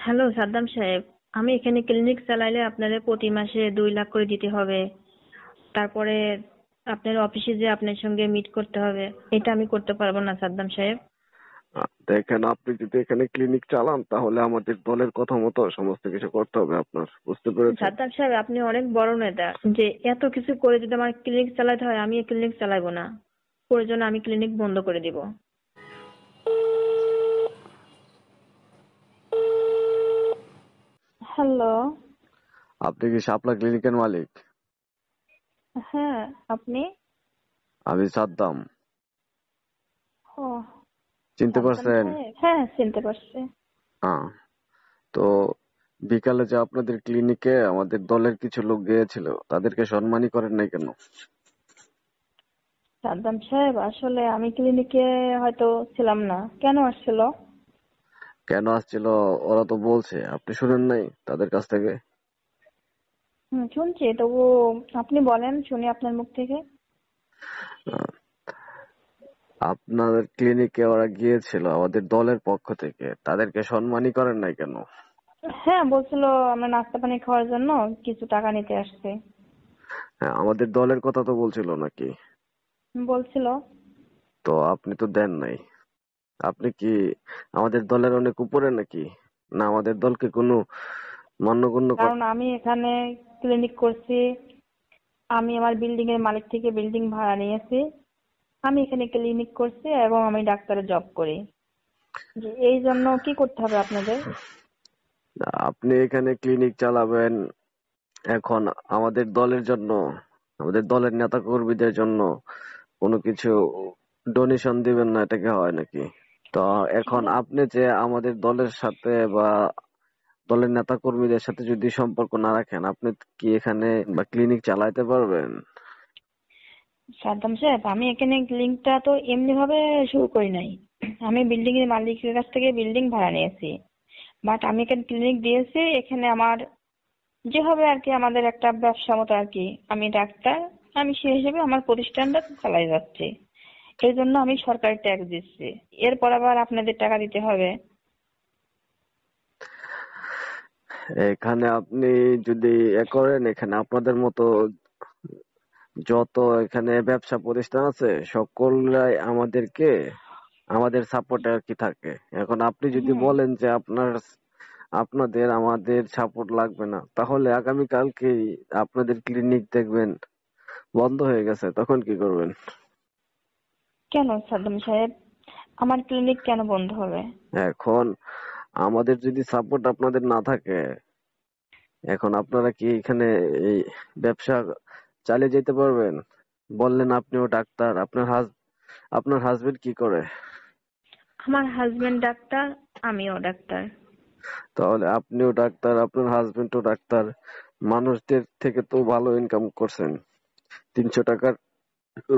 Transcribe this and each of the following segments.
Hello Saddam সাহেব, আমি এখানে ক্লিনিক চালাইলে আপনাদের প্রতি মাসে 2 লাখ করে দিতে হবে। তারপরে আপনার অফিসে যে আপনার সঙ্গে মিট করতে হবে। এটা আমি করতে পারবো না সাদ্দাম সাহেব। দেখেন, আপনি যদি এখানে ক্লিনিক চালান তাহলে আমাদের দলের কথা মতো সমস্ত কিছু করতে হবে আপনার, বুঝতে পেরেছেন? সাদ্দাম সাহেব, আপনি অনেক বড় নেতা, যে এত কিছু করে যদি আমার ক্লিনিক চালাতে হয়, আমি এই ক্লিনিক চালাবো না। প্রয়োজন আমি ক্লিনিক বন্ধ করে দিব। হ্যালো। আপনি কি শাপলা ক্লিনিকের মালিক? হ্যাঁ, আপনি? আমি সাদ্দাম। ও, চিনতে সাদ্দাম পারছেন? সাহেব, হ্যাঁ চিনতে পারছি। হ্যাঁ। তো বিকালে যে আপনাদের ক্লিনিকে আমাদের দলের কিছু লোক গিয়েছিল, তাদেরকে সম্মানই করেন নাই কেন? সাদ্দাম সাহেব, আসলে আমি ক্লিনিকে হয়তো ছিলাম না। কেন আসছিল? কেন আসছিল ওরা তো বলছে, আপনি শুনেন নাই তাদের কাছ থেকে? শুনছি, তবু আপনি বলেন, শুনি আপনার মুখ থেকে। আহ, আপনাদের ক্লিনিকে ওরা গিয়েছিল আমাদের দলের পক্ষ থেকে, তাদেরকে সম্মানই করেন নাই কেন? হ্যাঁ, বলছিল আমরা নাস্তা পানি খাওয়ার জন্য কিছু টাকা নিতে আসছে। হ্যাঁ, আমাদের দলের কথা তো বলছিল নাকি? বলছিল। তো আপনি তো দেন নাই। আপনি কি আমাদের দলের অনেক উপরে নাকি? না আমাদের দলকে কোনো মান্যগণ্য কারণ আমি এখানে ক্লিনিক করছি, আমি আমার বিল্ডিং এর মালিক থেকে বিল্ডিং ভাড়া নিয়েছি। আমি এখানে ক্লিনিক করছি এবং আমি ডাক্তারের জব করি। যে এই জন্য কি করতে হবে আপনাদের? আপনি এখানে ক্লিনিক চালাবেন, এখন আমাদের দলের জন্য, আমাদের দলের নেতা কর্মীদের জন্য কোনো কিছু ডোনেশন দিবেন না, এটা কি হয় নাকি? তো এখন আপনি যে আমাদের দলের সাথে বা দলের নেতা কর্মীদের সাথে যদি সম্পর্ক না রাখেন, আপনি কি এখানে বা ক্লিনিক চালাইতে পারবেন? সাদ্দাম সাহেব, আমি এখানে ক্লিনিকটা তো এমনি ভাবে শুরু করি নাই। আমি বিল্ডিং এর মালিকের কাছ থেকে বিল্ডিং ভাড়া নিয়েছি। বাট আমি এখানে ক্লিনিক দিয়েছি, এখানে আমার যেভাবে আর কি আমাদের একটা ব্যবসা মতো আর কি। আমি ডাক্তার, আমি সেই হিসেবে আমার প্রতিষ্ঠানটা চালাই যাচ্ছি। এই জন্য আমি সরকারি ট্যাক্স দিচ্ছি। এরপর আবার আপনাদের টাকা দিতে হবে। এখানে আপনি যদি করেন, এখানে আপনাদের মতো যত এখানে ব্যবসা প্রতিষ্ঠান আছে সকলরাই আমাদেরকে, আমাদের সাপোর্টে আর কি থাকে। এখন আপনি যদি হুম। বলেন যে আপনাদের আমাদের সাপোর্ট লাগবে না, তাহলে আগামী কালকেই আপনাদের ক্লিনিক দেখবেন বন্ধ হয়ে গেছে, তখন কি করবেন? কেন সাদ্দাম সাহেব, আমার ক্লিনিক কেন বন্ধ হবে? এখন আমাদের যদি সাপোর্ট আপনাদের না থাকে, এখন আপনারা কি এখানে এই ব্যবসা চালিয়ে যেতে পারবেন? বললেন আপনিও ডাক্তার, আপনার হাজবেন্ড কি করে? আমার হাজবেন্ড ডাক্তার, আমিও ডাক্তার। তাহলে আপনিও ডাক্তার, আপনার হাজবেন্ডও ডাক্তার, মানুষদের থেকে তো ভালো ইনকাম করছেন। 300 টাকার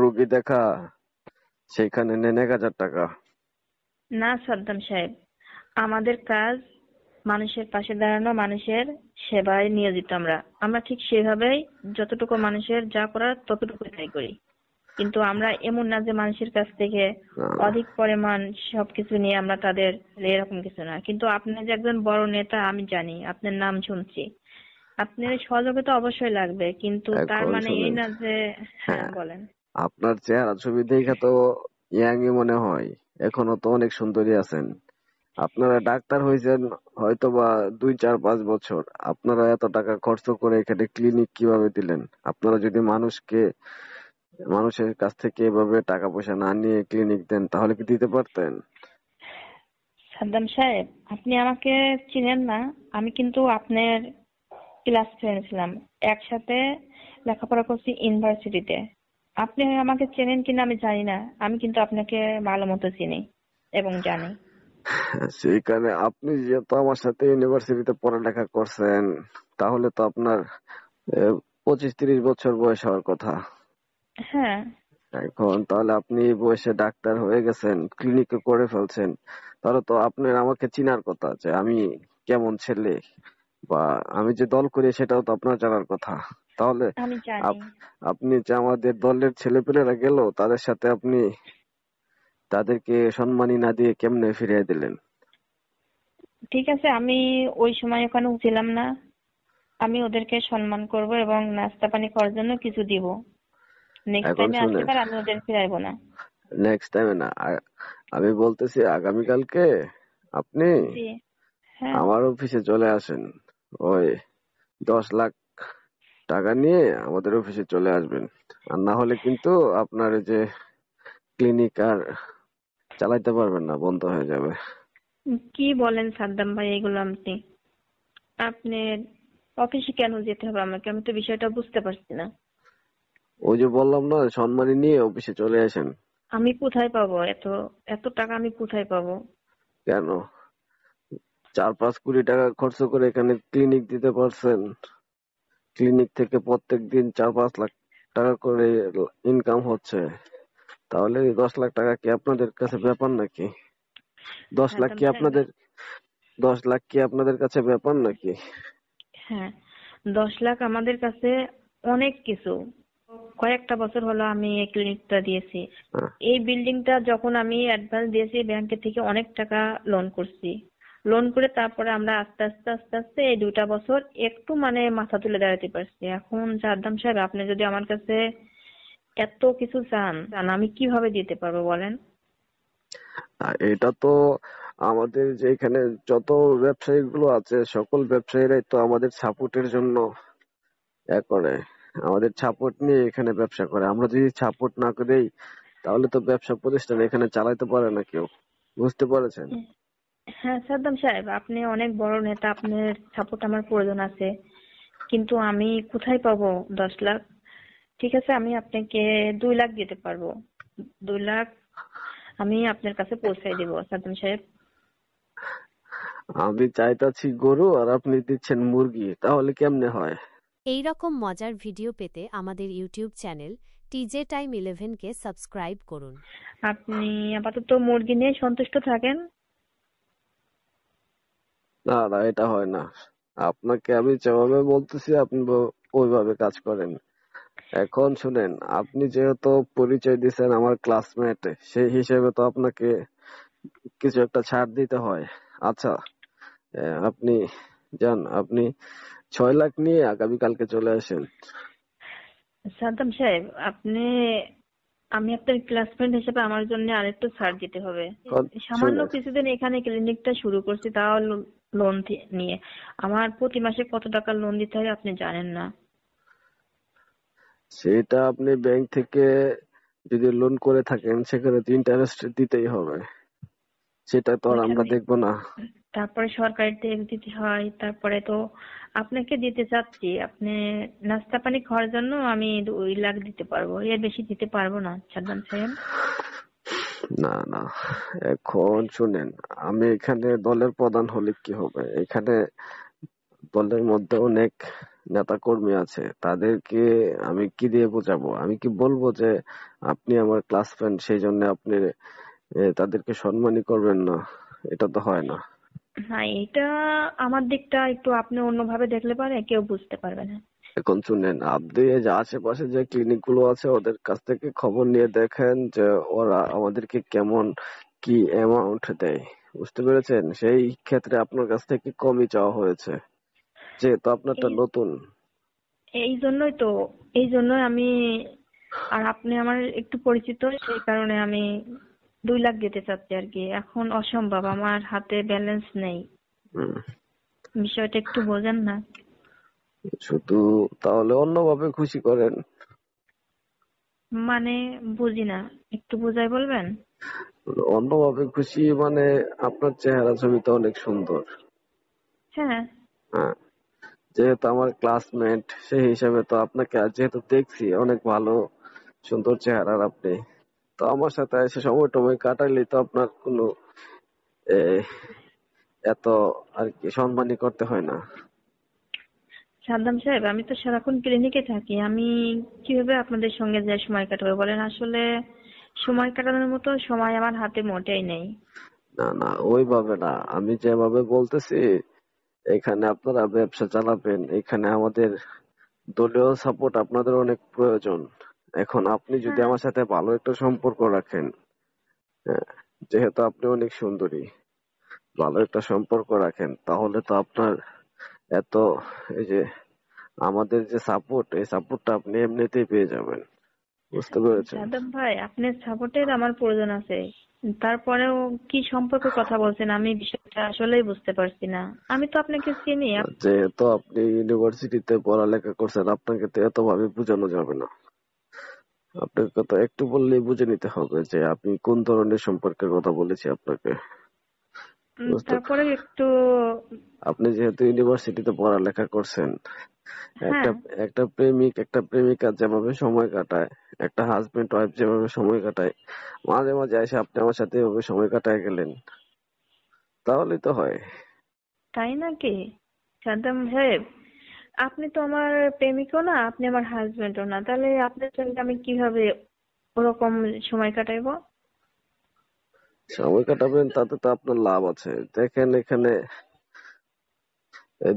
রোগী দেখা, সেইখানে নেন 1000 টাকা। না সাদ্দাম সাহেব, আমাদের কাজ মানুষের পাশে দাঁড়ানো, মানুষের সেবায় নিয়োজিত। আমরা আমরা ঠিক সেভাবেই যতটুকু মানুষের যা করার ততটুকু তাই করি। কিন্তু আমরা এমন না যে মানুষের কাছ থেকে আহ, অধিক পরিমাণ সবকিছু নিয়ে আমরা তাদের, এরকম কিছু না। কিন্তু আপনি যে একজন বড় নেতা, আমি জানি, আপনার নাম শুনছি। আপনার সহযোগিতা অবশ্যই লাগবে, কিন্তু তার এখন মানে এই শুনেন। না যে। হ্যাঁ হ্যাঁ, বলেন। আপনার চেহারা ছবি দেখে তো ইয়াংই মনে হয়, এখনো তো অনেক সুন্দরী আছেন। আপনারা ডাক্তার হয়েছেন হয়তো বা 2, 4, 5 বছর, আপনারা এত টাকা খরচ করে এখানে ক্লিনিক কিভাবে দিলেন? আপনারা যদি মানুষের কাছ থেকে এভাবে টাকা পয়সা না নিয়ে ক্লিনিক দেন, তাহলে কি দিতে পারতেন? সাদ্দাম সাহেব, আপনি আমাকে চিনেন না। আমি কিন্তু আপনার ক্লাস ফ্রেন্ড ছিলাম, একসাথে লেখাপড়া করছি ইউনিভার্সিটিতে। আপনি আমাকে চেনেন কিনা আমি জানি না, আমি কিন্তু আপনাকে ভালো মতো চিনি এবং জানি। সেইখানে আপনি যেহেতু আমার সাথে ইউনিভার্সিটিতে পড়ালেখা করছেন, তাহলে তো আপনার 25, 30 বছর বয়স হওয়ার কথা। হ্যাঁ। এখন তাহলে আপনি এই বয়সে ডাক্তার হয়ে গেছেন, ক্লিনিকে করে ফেলছেন, তাহলে তো আপনার আমাকে চিনার কথা যে আমি কেমন ছেলে, বা আমি যে দল করি সেটাও তো আপনার জানার কথা। তাহলে আমি জানি। আপ- আপনি যে আমাদের দলের ছেলেপেলেরা গেল, তাদের সাথে আপনি তাদেরকে সম্মানী না দিয়ে কেমনে ফিরিয়ে দিলেন? ঠিক আছে, আমি ওই সময় ওখানে ছিলাম না। আমি ওদেরকে সম্মান করব এবং নাস্তা পানি খাওয়ার জন্য কিছু দিব। নেক্সট এখন টাইমে আসলে শুনেন, পর আমি ওদের ফিরাইবো না। নেক্সট টাইমে না, আমি বলতেছি আগামীকালকে আপনি জি। হ্যাঁ। আমার অফিসে চলে আসেন। ওই 10 লাখ টাকা নিয়ে আমাদের অফিসে চলে আসবেন। আর না হলে কিন্তু আপনার এই যে ক্লিনিক আর চালাইতে পারবেন না, বন্ধ হয়ে যাবে। কি বলেন সাদ্দাম ভাই এগুলো আপনি? আপনি অফিসে কেন যেতে হবে আমাকে? আমি তো বিষয়টা বুঝতে পারছি না। ওই যে বললাম না, সম্মানী নিয়ে অফিসে চলে আসেন। আমি কোথায় পাবো এত এত টাকা? আমি কোথায় পাবো? কেন? 4-5 কোটি টাকা খরচ করে এখানে ক্লিনিক দিতে পারছেন। ক্লিনিক থেকে প্রত্যেক দিন 4-5 লাখ টাকা করে ইনকাম হচ্ছে। তাহলে 10 লাখ টাকা কি আপনাদের কাছে ব্যাপার নাকি? দশ লাখ সাদ্দাম কি সাহেব, আপনাদের 10 লাখ কি আপনাদের কাছে ব্যাপার নাকি? হ্যাঁ, 10 লাখ আমাদের কাছে অনেক কিছু। কয়েকটা বছর হলো আমি এই ক্লিনিকটা দিয়েছি। হ্যাঁ, এই বিল্ডিংটা যখন আমি অ্যাডভান্স দিয়েছি ব্যাংকের থেকে অনেক টাকা লোন করছি। লোন করে তারপরে আমরা আস্তে আস্তে আস্তে আস্তে এই 2টা বছর একটু মানে মাথা তুলে দাঁড়াতে পারছি। এখন সাদ্দাম সাহেব, আপনি যদি আমার কাছে এত কিছু চান আমি কিভাবে দিতে পারবো বলেন? আর এটা তো আমাদের যে এখানে যত ব্যবসায়ী গুলো আছে, সকল ব্যবসায়ীরাই তো আমাদের সাপোর্টের জন্য করে। আমাদের সাপোর্ট নিয়ে এখানে ব্যবসা করে। আমরা যদি সাপোর্ট না করি তাহলে তো ব্যবসা প্রতিষ্ঠান এখানে চালাতে পারে না কেউ। বুঝতে পারছেন? হ্যাঁ সাদ্দাম সাহেব, আপনি অনেক বড় নেতা, আপনার সাপোর্ট আমার প্রয়োজন আছে। কিন্তু আমি কোথায় পাবো 10 লাখ? ঠিক আছে, আমি আপনাকে 2 লাখ দিতে পারবো। 2 লাখ আমি আপনার কাছে পৌঁছাই দিব সাদ্দাম সাহেব। আমি চাইতাছি গরু আর আপনি দিচ্ছেন মুরগি, তাহলে কেমনে হয়? এই রকম মজার ভিডিও পেতে আমাদের ইউটিউব চ্যানেল টিজে টাইম 11কে সাবস্ক্রাইব করুন। আপনি আপাতত মুরগি নিয়ে সন্তুষ্ট থাকেন। না না, এটা হয় না। আপনাকে আমি যেভাবে বলতেছি আপনি ওইভাবে কাজ করেন। এখন শুনেন, আপনি যেহেতু পরিচয় দিচ্ছেন আমার ক্লাসমেট, সেই হিসেবে তো আপনাকে কিছু একটা ছাড় দিতে হয়। আচ্ছা, আপনি যান, আপনি 6 লাখ নিয়ে আগামীকালকে চলে আসেন। সাদ্দাম সাহেব, আমি আপনার ক্লাসমেট হিসেবে আমার জন্য আরেকটু ছাড় দিতে হবে। সামান্য শুনেন, কিছুদিন এখানে ক্লিনিকটা শুরু করছি, তাও লোন নিয়ে। আমার প্রতি মাসে কত টাকা লোন দিতে হয় আপনি জানেন না? সেটা আপনি ব্যাংক থেকে যদি লোন করে থাকেন সেখানে তো ইন্টারেস্ট দিতেই হবে। সেটা তো আর আমরা ওইখানে দেখবো না। তারপরে সরকারি ট্যাক্স দিতে হয়। তারপরে তো আপনাকে দিতে চাচ্ছি, আপনি নাস্তা পানি খাওয়ার জন্য আমি 2 লাখ দিতে পারবো, এর বেশি দিতে পারবো না সাদ্দাম সাহেব। না না, এখন শুনেন, আমি এখানে দলের প্রধান হলে কি হবে? এখানে দলের মধ্যে অনেক নেতা কর্মী আছে, তাদেরকে আমি কি দিয়ে বোঝাবো? আমি কি বলবো যে আপনি আমার ক্লাস ফ্রেন্ড সেই জন্য আপনি তাদেরকে সম্মানই করবেন না? এটা তো হয় না। হ্যাঁ, এটা আমার দিকটা একটু আপনি অন্যভাবে দেখলে পারে কেউ বুঝতে পারবে না। এখন শুনেন, আপনি এই যে আশেপাশে যে ক্লিনিক গুলো আছে ওদের কাছ থেকে খবর নিয়ে দেখেন যে ওরা আমাদেরকে কেমন কি অ্যামাউন্ট দেয়। বুঝতে পেরেছেন? সেই ক্ষেত্রে আপনার কাছ থেকে কমই চাওয়া হয়েছে, যেহেতু আপনারটা এই নতুন। এই জন্যই আমি, আর আপনি আমার একটু পরিচিত, সেই কারণে আমি 2 লাখ দিতে চাচ্ছি আর কি। এখন অসম্ভব, আমার হাতে ব্যালেন্স নেই। হুম, বিষয়টা একটু বোঝেন না? শুধু তাহলে অন্যভাবে খুশি করেন। মানে বুঝি না, একটু বুঝাই বলবেন? অন্যভাবে খুশি মানে আপনার চেহারা ছবিটা অনেক সুন্দর। হ্যাঁ। হ্যাঁ, যেহেতু আমার ক্লাসমেট সেই হিসাবে তো আপনাকে আজ যেহেতু দেখছি অনেক ভালো সুন্দর চেহারার আপনি, তো আমার সাথে এসে সময় টময় কাটাইলে তো আপনার কোনো এ, এত আর কি সম্মানী করতে হয় না। সাদ্দাম সাহেব, আমি তো সারাক্ষণ ক্লিনিকে থাকি, আমি কিভাবে আপনাদের সঙ্গে যে সময় কাটাবো বলেন? আসলে সময় কাটানোর মতো সময় আমার হাতে মোটেই নেই। না না, ওইভাবে না, আমি যেভাবে বলতেছি এখানে আপনারা ব্যবসা চালাবেন, এখানে আমাদের দলীয় সাপোর্ট আপনাদের অনেক প্রয়োজন। এখন আপনি যদি হ্যাঁ। আমার সাথে ভালো একটা সম্পর্ক রাখেন, হ্যাঁ, যেহেতু আপনি অনেক সুন্দরী, ভালো একটা সম্পর্ক রাখেন, তাহলে তো আপনার এত এই যে আমাদের যে সাপোর্ট, এই সাপোর্টটা আপনি এমনিতেই পেয়ে যাবেন। বুঝতে পেরেছেন? সাদ্দাম ভাই, আপনার সাপোর্টের আমার প্রয়োজন আছে। তারপরেও কি সম্পর্কের কথা বলছেন আমি বিষয়টা আসলেই বুঝতে পারছি না। আমি তো আপনাকে চিনি। যেহেতু আপনি ইউনিভার্সিটিতে পড়ালেখা করছেন, আপনাকে তো এত ভাবে বোঝানো যাবে না। আপনাকে তো একটু বললেই বুঝে নিতে হবে যে আমি কোন ধরনের সম্পর্কের কথা বলেছি আপনাকে। বুঝতে তারপরে একটু। আপনি যেহেতু ইউনিভার্সিটিতে পড়ালেখা করছেন, একটা হ্যাঁ, একটা প্রেমিক একটা প্রেমিকা যেভাবে সময় কাটায়, একটা হাজবেন্ড ওয়াইফ যেভাবে সময় কাটায়, মাঝে মাঝে এসে আপনি আমার সাথে এভাবে সময় কাটায় গেলেন, তাহলেই তো হয়। তাই নাকি সাদ্দাম সাহেব? আপনি তো আমার প্রেমিকও না, আপনি আমার হাজবেন্ডও না, তাহলে আপনার সঙ্গে আমি কিভাবে ওরকম সময় কাটাইবো? সময় কাটাবেন তাতে তো আপনার লাভ আছে। দেখেন এখানে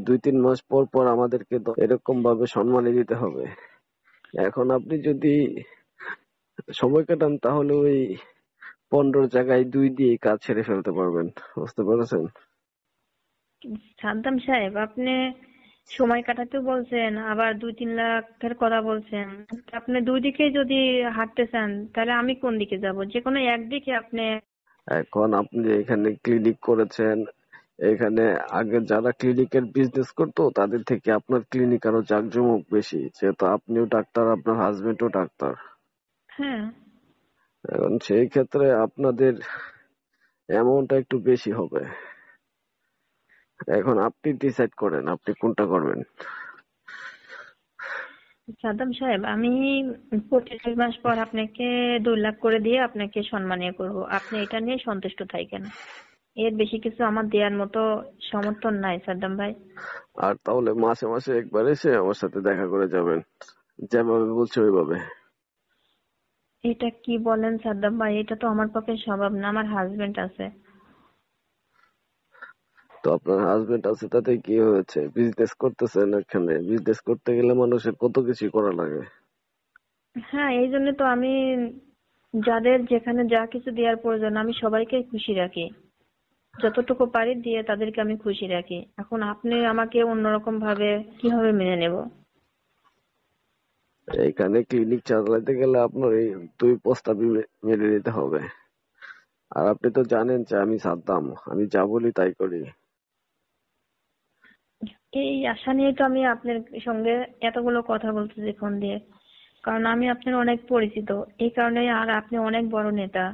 2-3 মাস পর পর আমাদেরকে তো এরকম ভাবে সম্মানী দিতে হবে। এখন আপনি যদি সময় কাটান তাহলে ওই 15 জায়গায় 2 দিয়ে কাজ সেরে ফেলতে পারবেন। বুঝতে পেরেছেন? সাদ্দাম সাহেব, আপনি সময় কাটাতে বলছেন, আবার 2-3 লাখের কথা বলছেন। আপনি দুই দিকে যদি হাঁটতে চান, তাহলে আমি কোন দিকে যাব? যে কোনো একদিকে আপনি। এখন আপনি এখানে ক্লিনিক করেছেন, এখানে আগে যারা ক্লিনিকের বিজনেস করতো তাদের থেকে আপনার ক্লিনিক আরো জাঁকজমক বেশি, যেহেতু আপনিও ডাক্তার, আপনার হাজবেন্ডও ডাক্তার। হ্যাঁ, এখন সেই ক্ষেত্রে আপনাদের অ্যামাউন্টটা একটু বেশি হবে। এখন আপনি ডিসাইড করেন আপনি কোনটা করবেন। সাদ্দাম সাহেব, আমি প্রতি 2 মাস পর আপনাকে 2 লাখ করে দিয়ে আপনাকে সম্মানীয় করব। আপনি এটা নিয়ে সন্তুষ্ট থাকেন। এর বেশি কিছু আমার দেওয়ার মতো সমর্থন নাই সাদ্দাম ভাই। আর তাহলে মাসে মাসে একবার এসে আমার সাথে দেখা করে যাবেন, যেভাবে বলছি ওইভাবে। এটা কি বলেন সাদ্দাম ভাই? এটা তো আমার পক্ষে সম্ভব না, আমার হাজবেন্ড আছে। তো আপনার হাজবেন্ড আছে তাতে কি হয়েছে? বিজনেস করতেছেন, এখানে বিজনেস করতে গেলে মানুষের কত কিছু করা লাগে। হ্যাঁ, এই জন্য তো আমি যাদের যেখানে যা কিছু দেওয়ার প্রয়োজন আমি সবাইকে খুশি রাখি। যতটুকু পারি দিয়ে তাদেরকে আমি খুশি রাখি। এখন আপনি আমাকে অন্যরকম ভাবে কিভাবে মেনে নেব? এইখানে ক্লিনিক চালাতে গেলে আপনার এই 2 প্রস্তাবই মেনে নিতে হবে। আর আপনি তো জানেন যে আমি সাদ্দাম, আমি যা বলি তাই করি। এই আশা নিয়ে তো আমি আপনার সঙ্গে এতগুলো কথা বলতেছি ফোন দিয়ে। কারণ আমি আপনার অনেক পরিচিত। এই কারণে, আর আপনি অনেক বড় নেতা।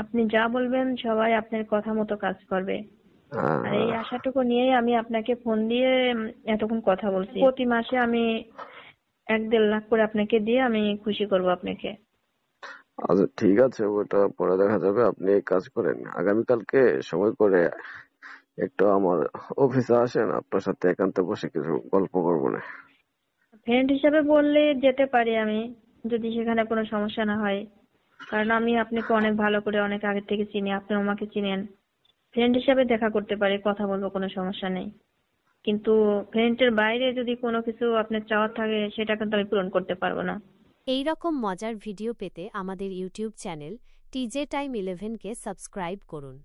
আপনি যা বলবেন সবাই আপনার কথা মতো কাজ করবে। আর এই আহ, আশাটুকু নিয়েই আমি আপনাকে ফোন দিয়ে এতক্ষণ কথা বলছি। প্রতি মাসে আমি 1-1.5 লাখ করে আপনাকে দিয়ে আমি খুশি করব আপনাকে। আচ্ছা ঠিক আছে, ওটা পরে দেখা যাবে। আপনি এক কাজ করেন, আগামীকালকে সময় করে একটু আমার অফিসে আসেন, আপনার সাথে একান্তে বসে কিছু গল্প করবো না। ফ্রেন্ড হিসাবে বললে যেতে পারি আমি, যদি সেখানে কোনো সমস্যা না হয়। কারণ আমি আপনাকে অনেক ভালো করে অনেক আগে থেকে চিনি, আপনি আমাকে চিনেন। ফ্রেন্ড হিসাবে দেখা করতে পারি, কথা বলবো, কোনো সমস্যা নেই। কিন্তু ফ্রেন্ডের বাইরে যদি কোনো কিছু আপনার চাওয়ার থাকে সেটা কিন্তু আমি পূরণ করতে পারবো না। এই রকম মজার ভিডিও পেতে আমাদের ইউটিউব চ্যানেল টিজে টাইম 11কে সাবস্ক্রাইব করুন।